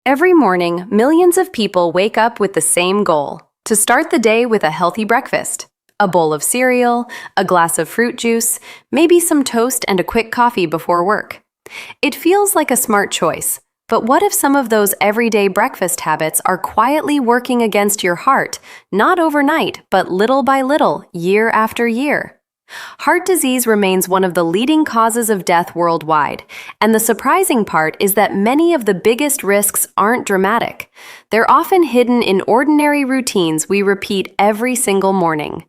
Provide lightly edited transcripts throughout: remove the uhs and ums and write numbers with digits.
Every morning, millions of people wake up with the same goal: to start the day with a healthy breakfast. A bowl of cereal, a glass of fruit juice, maybe some toast and a quick coffee before work. It feels like a smart choice, but what if some of those everyday breakfast habits are quietly working against your heart, not overnight, but little by little, year after year? Heart disease remains one of the leading causes of death worldwide, and the surprising part is that many of the biggest risks aren't dramatic. They're often hidden in ordinary routines we repeat every single morning.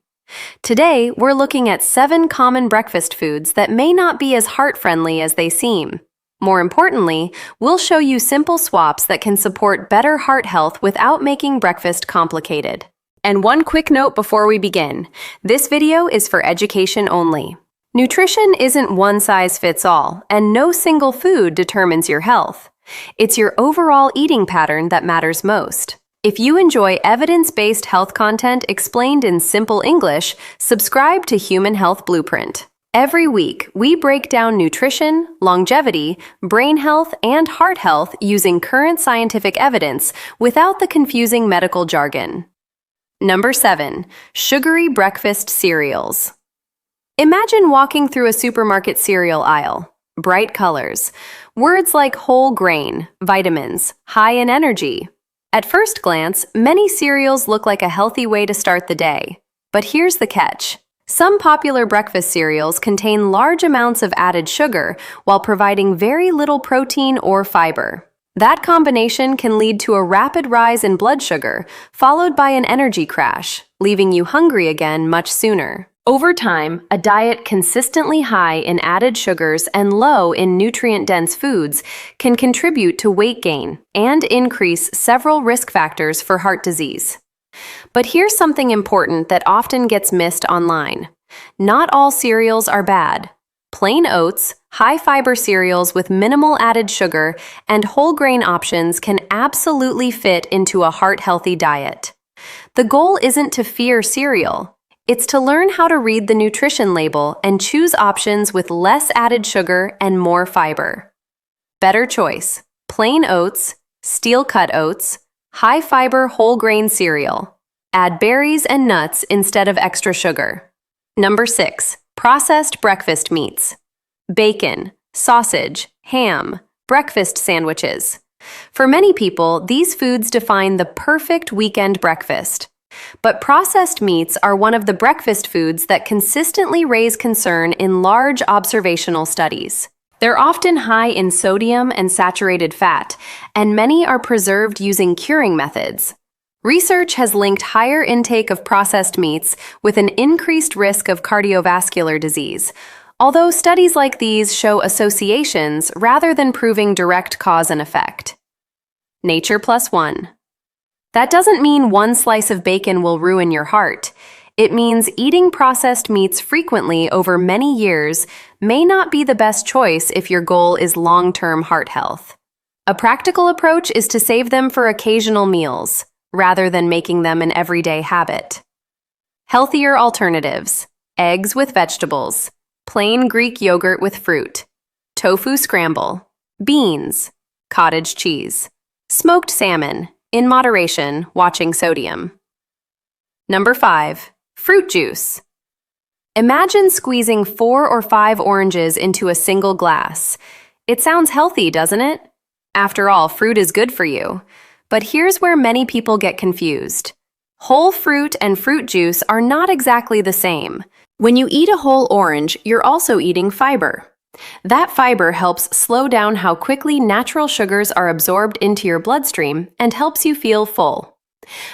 Today, we're looking at 7 common breakfast foods that may not be as heart-friendly as they seem. More importantly, we'll show you simple swaps that can support better heart health without making breakfast complicated. And one quick note before we begin: this video is for education only. Nutrition isn't one size fits all, and no single food determines your health. It's your overall eating pattern that matters most. If you enjoy evidence-based health content explained in simple English, subscribe to Human Health Blueprint. Every week, we break down nutrition, longevity, brain health, and heart health using current scientific evidence without the confusing medical jargon. Number 7. Sugary breakfast cereals. Imagine walking through a supermarket cereal aisle. Bright colors. Words like whole grain, vitamins, high in energy. At first glance, many cereals look like a healthy way to start the day. But here's the catch. Some popular breakfast cereals contain large amounts of added sugar while providing very little protein or fiber. That combination can lead to a rapid rise in blood sugar, followed by an energy crash, leaving you hungry again much sooner. Over time, a diet consistently high in added sugars and low in nutrient-dense foods can contribute to weight gain and increase several risk factors for heart disease. But here's something important that often gets missed online. Not all cereals are bad. Plain oats, high-fiber cereals with minimal added sugar, and whole grain options can absolutely fit into a heart-healthy diet. The goal isn't to fear cereal. It's to learn how to read the nutrition label and choose options with less added sugar and more fiber. Better choice: plain oats, steel-cut oats, high-fiber whole grain cereal. Add berries and nuts instead of extra sugar. Number 6. Processed breakfast meats. Bacon, sausage, ham, breakfast sandwiches. For many people, these foods define the perfect weekend breakfast. But processed meats are one of the breakfast foods that consistently raise concern in large observational studies. They're often high in sodium and saturated fat, and many are preserved using curing methods. Research has linked higher intake of processed meats with an increased risk of cardiovascular disease, although studies like these show associations rather than proving direct cause and effect. Nature plus one. That doesn't mean one slice of bacon will ruin your heart. It means eating processed meats frequently over many years may not be the best choice if your goal is long-term heart health. A practical approach is to save them for occasional meals, rather than making them an everyday habit. Healthier alternatives: eggs with vegetables, plain Greek yogurt with fruit, tofu scramble, beans, cottage cheese, smoked salmon, in moderation, watching sodium. Number 5. Fruit juice. Imagine squeezing 4 or 5 oranges into a single glass. It sounds healthy, doesn't it? After all, fruit is good for you. But here's where many people get confused. Whole fruit and fruit juice are not exactly the same. When you eat a whole orange, you're also eating fiber. That fiber helps slow down how quickly natural sugars are absorbed into your bloodstream and helps you feel full.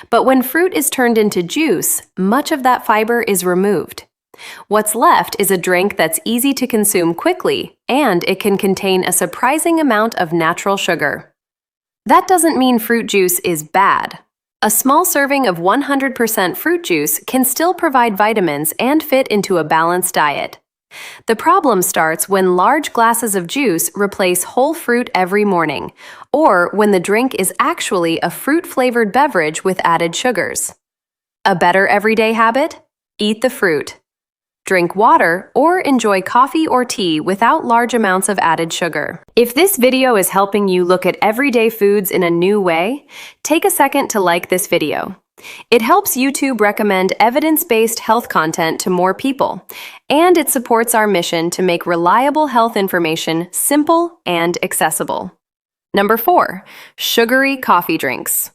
But when fruit is turned into juice, much of that fiber is removed. What's left is a drink that's easy to consume quickly, and it can contain a surprising amount of natural sugar. That doesn't mean fruit juice is bad. A small serving of 100% fruit juice can still provide vitamins and fit into a balanced diet. The problem starts when large glasses of juice replace whole fruit every morning, or when the drink is actually a fruit-flavored beverage with added sugars. A better everyday habit? Eat the fruit. drink water, or enjoy coffee or tea without large amounts of added sugar. If this video is helping you look at everyday foods in a new way, take a second to like this video. It helps YouTube recommend evidence-based health content to more people, and it supports our mission to make reliable health information simple and accessible. Number 4, sugary coffee drinks.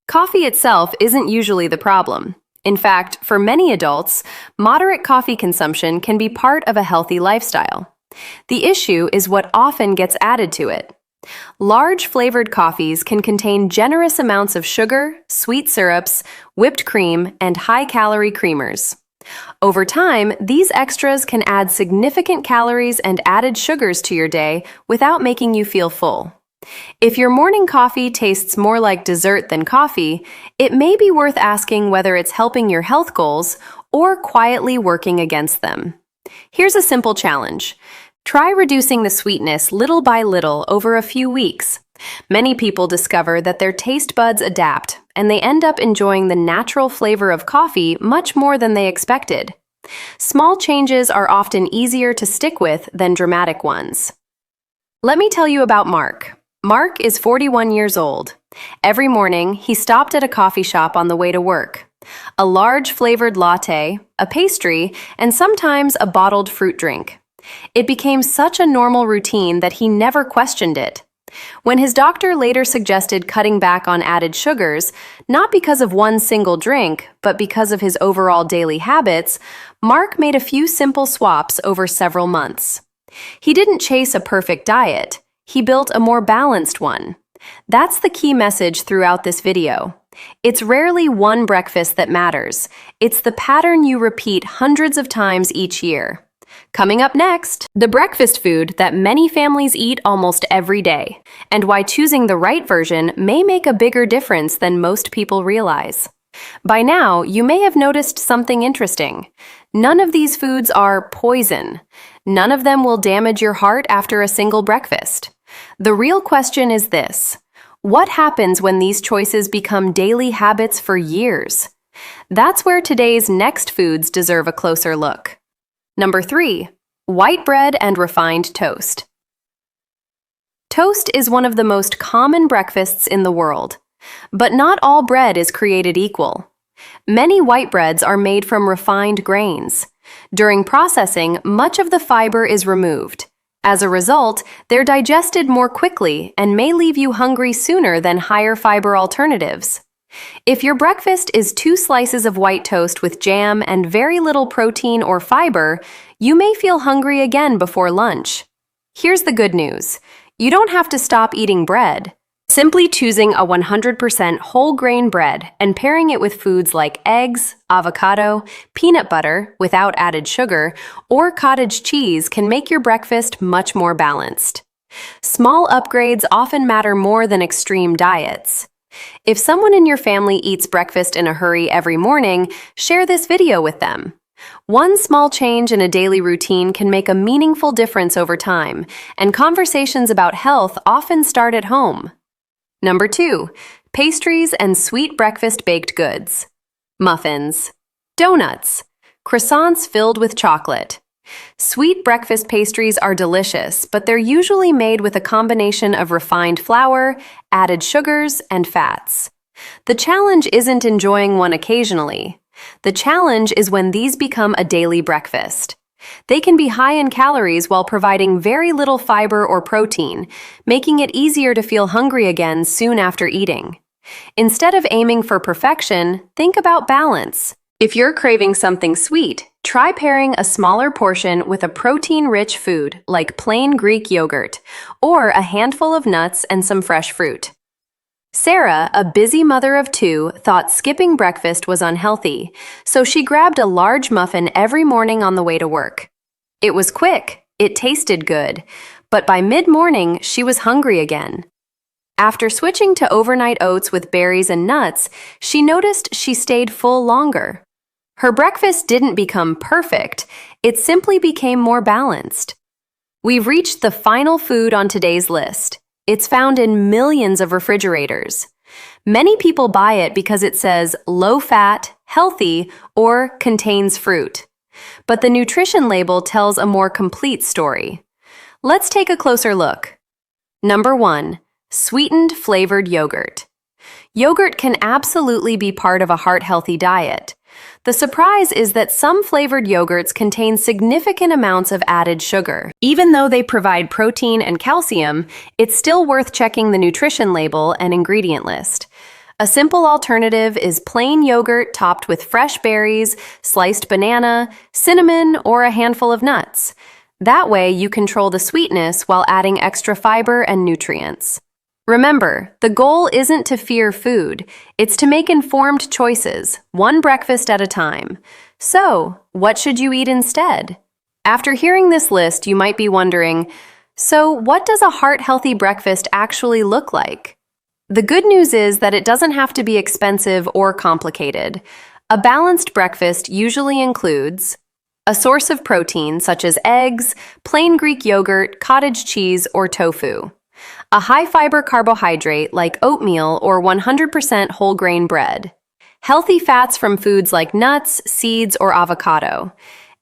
Coffee itself isn't usually the problem. In fact, for many adults, moderate coffee consumption can be part of a healthy lifestyle. The issue is what often gets added to it. Large flavored coffees can contain generous amounts of sugar, sweet syrups, whipped cream, and high-calorie creamers. Over time, these extras can add significant calories and added sugars to your day without making you feel full. If your morning coffee tastes more like dessert than coffee, it may be worth asking whether it's helping your health goals or quietly working against them. Here's a simple challenge. Try reducing the sweetness little by little over a few weeks. Many people discover that their taste buds adapt, and they end up enjoying the natural flavor of coffee much more than they expected. Small changes are often easier to stick with than dramatic ones. Let me tell you about Mark. Mark is 41 years old. Every morning, he stopped at a coffee shop on the way to work. A large flavored latte, a pastry, and sometimes a bottled fruit drink. It became such a normal routine that he never questioned it. When his doctor later suggested cutting back on added sugars, not because of one single drink, but because of his overall daily habits, Mark made a few simple swaps over several months. He didn't chase a perfect diet. He built a more balanced one. That's the key message throughout this video. It's rarely one breakfast that matters. It's the pattern you repeat hundreds of times each year. Coming up next, the breakfast food that many families eat almost every day, and why choosing the right version may make a bigger difference than most people realize. By now, you may have noticed something interesting. None of these foods are poison. None of them will damage your heart after a single breakfast. The real question is this: what happens when these choices become daily habits for years? That's where today's next foods deserve a closer look. Number 3, white bread and refined toast. Toast is one of the most common breakfasts in the world, but not all bread is created equal. Many white breads are made from refined grains. During processing, much of the fiber is removed. As a result, they're digested more quickly and may leave you hungry sooner than higher fiber alternatives. If your breakfast is 2 slices of white toast with jam and very little protein or fiber, you may feel hungry again before lunch. Here's the good news. You don't have to stop eating bread. Simply choosing a 100% whole grain bread and pairing it with foods like eggs, avocado, peanut butter without added sugar, or cottage cheese can make your breakfast much more balanced. Small upgrades often matter more than extreme diets. If someone in your family eats breakfast in a hurry every morning, share this video with them. One small change in a daily routine can make a meaningful difference over time, and conversations about health often start at home. Number 2, pastries and sweet breakfast baked goods. Muffins, donuts, croissants filled with chocolate. Sweet breakfast pastries are delicious, but they're usually made with a combination of refined flour, added sugars, and fats. The challenge isn't enjoying one occasionally. The challenge is when these become a daily breakfast. They can be high in calories while providing very little fiber or protein, making it easier to feel hungry again soon after eating. Instead of aiming for perfection, think about balance. If you're craving something sweet, try pairing a smaller portion with a protein-rich food like plain Greek yogurt, or a handful of nuts and some fresh fruit. Sarah, a busy mother of 2, thought skipping breakfast was unhealthy, so she grabbed a large muffin every morning on the way to work. It was quick, it tasted good, but by mid-morning, she was hungry again. After switching to overnight oats with berries and nuts, she noticed she stayed full longer. Her breakfast didn't become perfect, it simply became more balanced. We've reached the final food on today's list. It's found in millions of refrigerators. Many people buy it because it says low-fat, healthy, or contains fruit. But the nutrition label tells a more complete story. Let's take a closer look. Number 1. Sweetened flavored yogurt. Yogurt can absolutely be part of a heart-healthy diet. The surprise is that some flavored yogurts contain significant amounts of added sugar. Even though they provide protein and calcium, it's still worth checking the nutrition label and ingredient list. A simple alternative is plain yogurt topped with fresh berries, sliced banana, cinnamon, or a handful of nuts. That way, you control the sweetness while adding extra fiber and nutrients. Remember, the goal isn't to fear food, it's to make informed choices, one breakfast at a time. So, what should you eat instead? After hearing this list, you might be wondering, so what does a heart-healthy breakfast actually look like? The good news is that it doesn't have to be expensive or complicated. A balanced breakfast usually includes a source of protein such as eggs, plain Greek yogurt, cottage cheese, or tofu. A high-fiber carbohydrate like oatmeal or 100% whole grain bread. Healthy fats from foods like nuts, seeds, or avocado.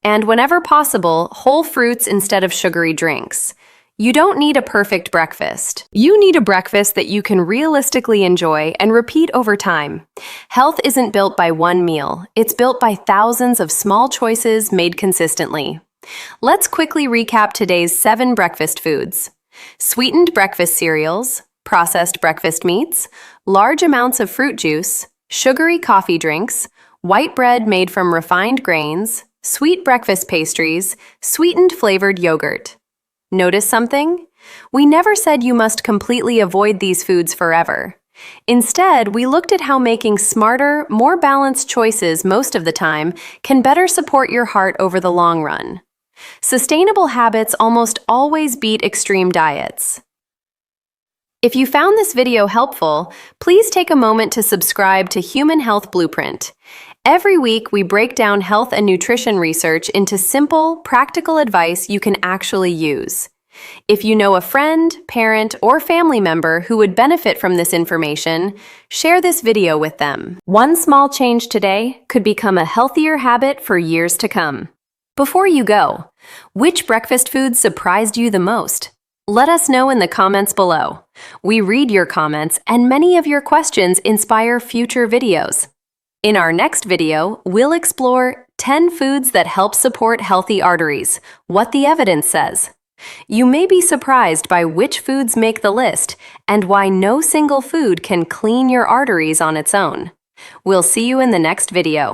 And whenever possible, whole fruits instead of sugary drinks. You don't need a perfect breakfast. You need a breakfast that you can realistically enjoy and repeat over time. Health isn't built by one meal. It's built by thousands of small choices made consistently. Let's quickly recap today's 7 breakfast foods. Sweetened breakfast cereals, processed breakfast meats, large amounts of fruit juice, sugary coffee drinks, white bread made from refined grains, sweet breakfast pastries, sweetened flavored yogurt. Notice something? We never said you must completely avoid these foods forever. Instead, we looked at how making smarter, more balanced choices most of the time can better support your heart over the long run. Sustainable habits almost always beat extreme diets. If you found this video helpful, please take a moment to subscribe to Human Health Blueprint. Every week, we break down health and nutrition research into simple, practical advice you can actually use. If you know a friend, parent, or family member who would benefit from this information, share this video with them. One small change today could become a healthier habit for years to come. Before you go, which breakfast food surprised you the most? Let us know in the comments below. We read your comments, and many of your questions inspire future videos. In our next video, we'll explore 10 foods that help support healthy arteries, what the evidence says. You may be surprised by which foods make the list and why no single food can clean your arteries on its own. We'll see you in the next video.